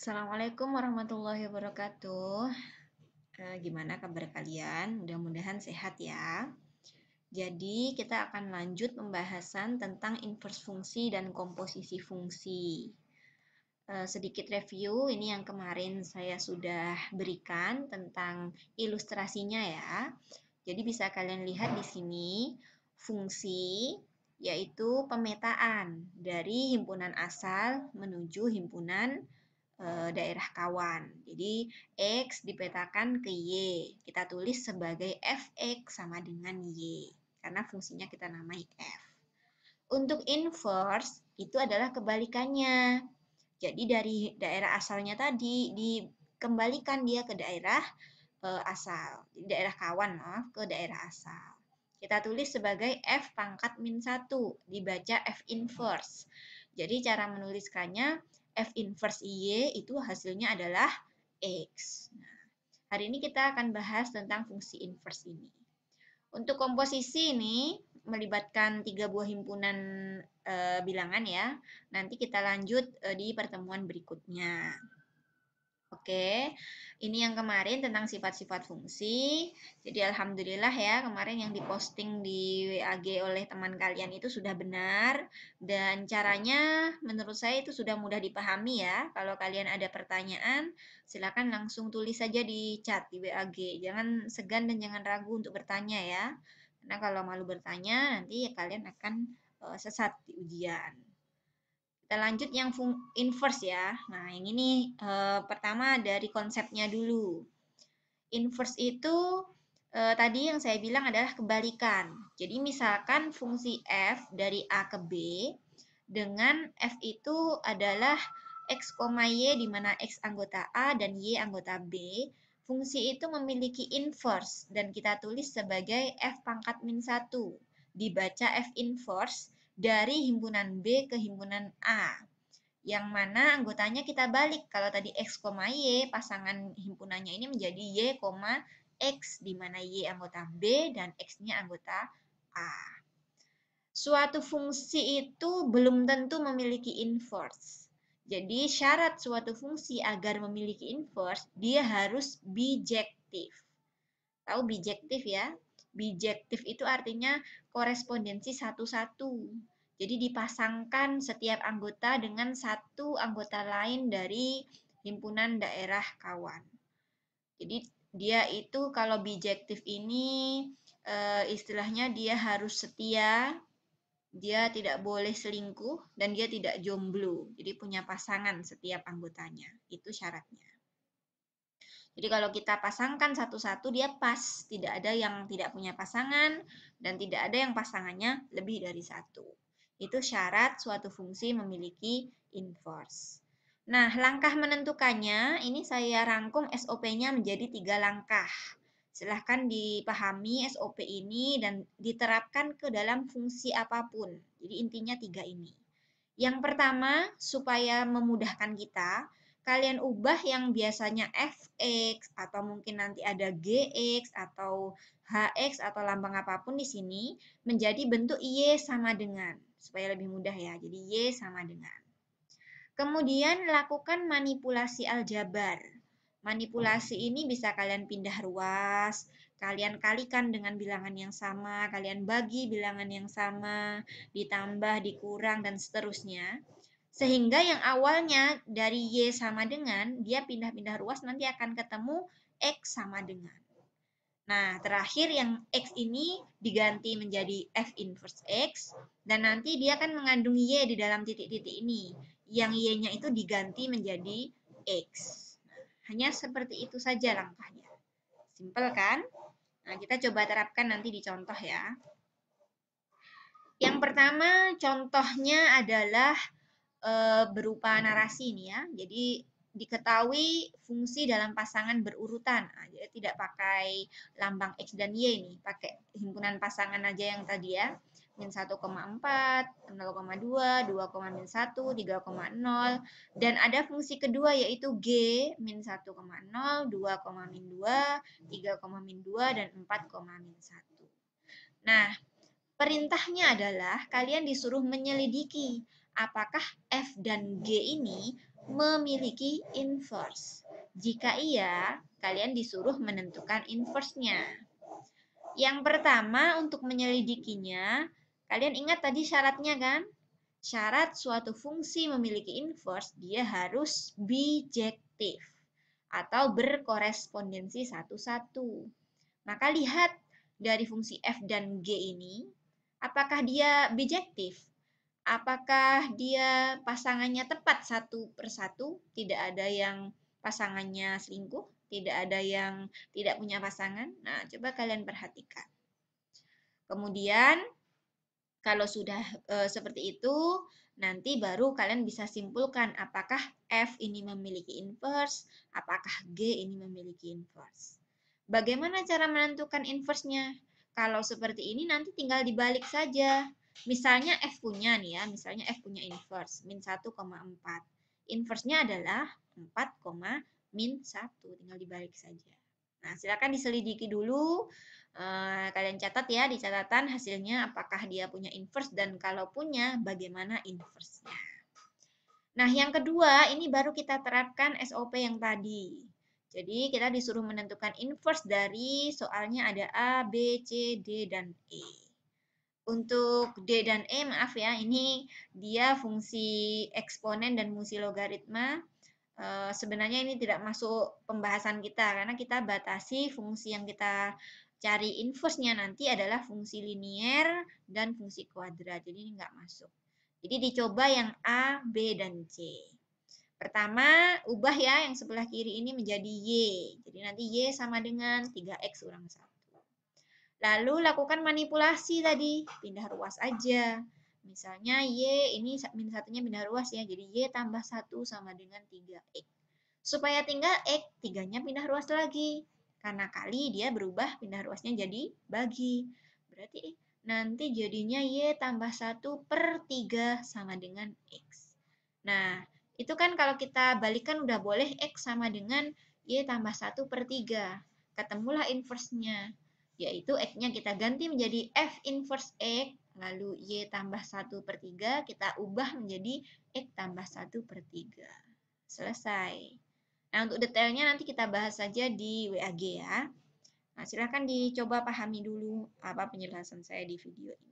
Assalamualaikum warahmatullahi wabarakatuh. Gimana kabar kalian? Mudah-mudahan sehat ya. Jadi kita akan lanjut pembahasan tentang inverse fungsi dan komposisi fungsi. Sedikit review, ini yang kemarin saya sudah berikan tentang ilustrasinya ya. Jadi bisa kalian lihat di sini fungsi yaitu pemetaan dari himpunan asal menuju himpunan daerah kawan. Jadi X dipetakan ke Y. Kita tulis sebagai Fx sama dengan Y. Karena fungsinya kita namai F. Untuk inverse, itu adalah kebalikannya. Jadi dari daerah asalnya tadi, dikembalikan dia ke daerah asal. Daerah kawan, maaf, ke daerah asal. Kita tulis sebagai F pangkat min 1, dibaca F inverse. Jadi cara menuliskannya F inverse Y itu hasilnya adalah X. Nah, hari ini kita akan bahas tentang fungsi inverse ini. Untuk komposisi ini melibatkan 3 buah himpunan bilangan ya. Nanti kita lanjut di pertemuan berikutnya. Oke, ini yang kemarin tentang sifat-sifat fungsi. Jadi alhamdulillah ya, kemarin yang diposting di WAG oleh teman kalian itu sudah benar. Dan caranya menurut saya itu sudah mudah dipahami ya. Kalau kalian ada pertanyaan, silakan langsung tulis saja di chat di WAG. Jangan segan dan jangan ragu untuk bertanya ya. Karena kalau malu bertanya, nanti kalian akan sesat di ujian. Kita lanjut yang inverse ya. Nah, yang ini pertama dari konsepnya dulu. Inverse itu tadi yang saya bilang adalah kebalikan. Jadi misalkan fungsi f dari a ke b dengan f itu adalah x, y di mana x anggota a dan y anggota b. Fungsi itu memiliki inverse dan kita tulis sebagai f pangkat min 1. Dibaca f inverse dari himpunan B ke himpunan A. Yang mana anggotanya kita balik. Kalau tadi X, Y, pasangan himpunannya ini menjadi Y, X, di mana Y anggota B dan X-nya anggota A. Suatu fungsi itu belum tentu memiliki inverse. Jadi syarat suatu fungsi agar memiliki inverse, dia harus bijektif. Tahu bijektif ya? Bijektif itu artinya korespondensi satu-satu. Jadi dipasangkan setiap anggota dengan satu anggota lain dari himpunan daerah kawan. Jadi dia itu kalau bijektif ini istilahnya dia harus setia, dia tidak boleh selingkuh, dan dia tidak jomblo. Jadi punya pasangan setiap anggotanya. Itu syaratnya. Jadi kalau kita pasangkan satu-satu dia pas, tidak ada yang tidak punya pasangan dan tidak ada yang pasangannya lebih dari satu. Itu syarat suatu fungsi memiliki inverse. Nah, langkah menentukannya ini saya rangkum SOP-nya menjadi 3 langkah. Silahkan dipahami SOP ini dan diterapkan ke dalam fungsi apapun. Jadi intinya 3 ini. Yang pertama, supaya memudahkan kita, kalian ubah yang biasanya fx atau mungkin nanti ada gx atau hx atau lambang apapun di sini menjadi bentuk y sama dengan supaya lebih mudah ya. Jadi y sama dengan. Kemudian lakukan manipulasi aljabar. Manipulasi ini bisa kalian pindah ruas, kalian kalikan dengan bilangan yang sama, kalian bagi bilangan yang sama, ditambah, dikurang, dan seterusnya. Sehingga yang awalnya dari Y sama dengan, dia pindah-pindah ruas nanti akan ketemu X sama dengan. Nah, terakhir yang X ini diganti menjadi F inverse X, dan nanti dia akan mengandung Y di dalam titik-titik ini. Yang Y-nya itu diganti menjadi X. Hanya seperti itu saja langkahnya. Simpel kan? Nah, kita coba terapkan nanti di contoh ya. Yang pertama, contohnya adalah berupa narasi ini ya. Jadi diketahui fungsi dalam pasangan berurutan. Nah, jadi tidak pakai lambang X dan Y ini, pakai himpunan pasangan aja yang tadi ya. Min 1,4, 0,2, 2,-1, 3,0. Dan ada fungsi kedua yaitu G, min 1,0, 2,-2, 3,-2, dan 4,-1. Nah, perintahnya adalah kalian disuruh menyelidiki apakah F dan G ini memiliki inverse? Jika iya, kalian disuruh menentukan inverse-nya. Yang pertama, untuk menyelidikinya, kalian ingat tadi syaratnya kan? Syarat suatu fungsi memiliki inverse, dia harus bijektif atau berkorespondensi satu-satu. Maka lihat dari fungsi f dan g ini, apakah dia bijektif? Apakah dia pasangannya tepat satu persatu? Tidak ada yang pasangannya selingkuh, tidak ada yang tidak punya pasangan. Nah, coba kalian perhatikan. Kemudian, kalau sudah seperti itu, nanti baru kalian bisa simpulkan apakah F ini memiliki inverse, apakah G ini memiliki inverse. Bagaimana cara menentukan inverse-nya? Kalau seperti ini nanti tinggal dibalik saja. Misalnya F punya nih ya, misalnya F punya inverse, min 1,4. Inverse-nya adalah 4, min 1, tinggal dibalik saja. Nah, silakan diselidiki dulu. Kalian catat ya di catatan hasilnya apakah dia punya inverse dan kalau punya bagaimana inverse-nya. Nah, yang kedua ini baru kita terapkan SOP yang tadi. Jadi kita disuruh menentukan inverse dari soalnya ada A, B, C, D, dan E. Untuk D dan E, maaf ya, ini dia fungsi eksponen dan fungsi logaritma. Sebenarnya ini tidak masuk pembahasan kita karena kita batasi fungsi yang kita cari inverse-nya nanti adalah fungsi linier dan fungsi kuadrat. Jadi ini nggak masuk. Jadi dicoba yang A, B, dan C. Pertama, ubah ya yang sebelah kiri ini menjadi Y. Jadi nanti Y sama dengan 3X kurang 1. Lalu lakukan manipulasi tadi, pindah ruas aja. Misalnya Y ini min satunya pindah ruas ya, jadi Y tambah 1 sama dengan 3X. Supaya tinggal X, 3-nya pindah ruas lagi. Karena kali dia berubah pindah ruasnya jadi bagi. Berarti nanti jadinya Y tambah 1 per 3 sama dengan X. Nah, itu kan kalau kita balikan udah boleh X sama dengan Y tambah 1 per 3. Ketemulah inverse-nya, yaitu X-nya kita ganti menjadi F inverse X, lalu Y tambah 1 per 3, kita ubah menjadi X tambah 1 per 3. Selesai. Nah, untuk detailnya nanti kita bahas saja di WAG ya. Nah, silahkan dicoba pahami dulu apa penjelasan saya di video ini.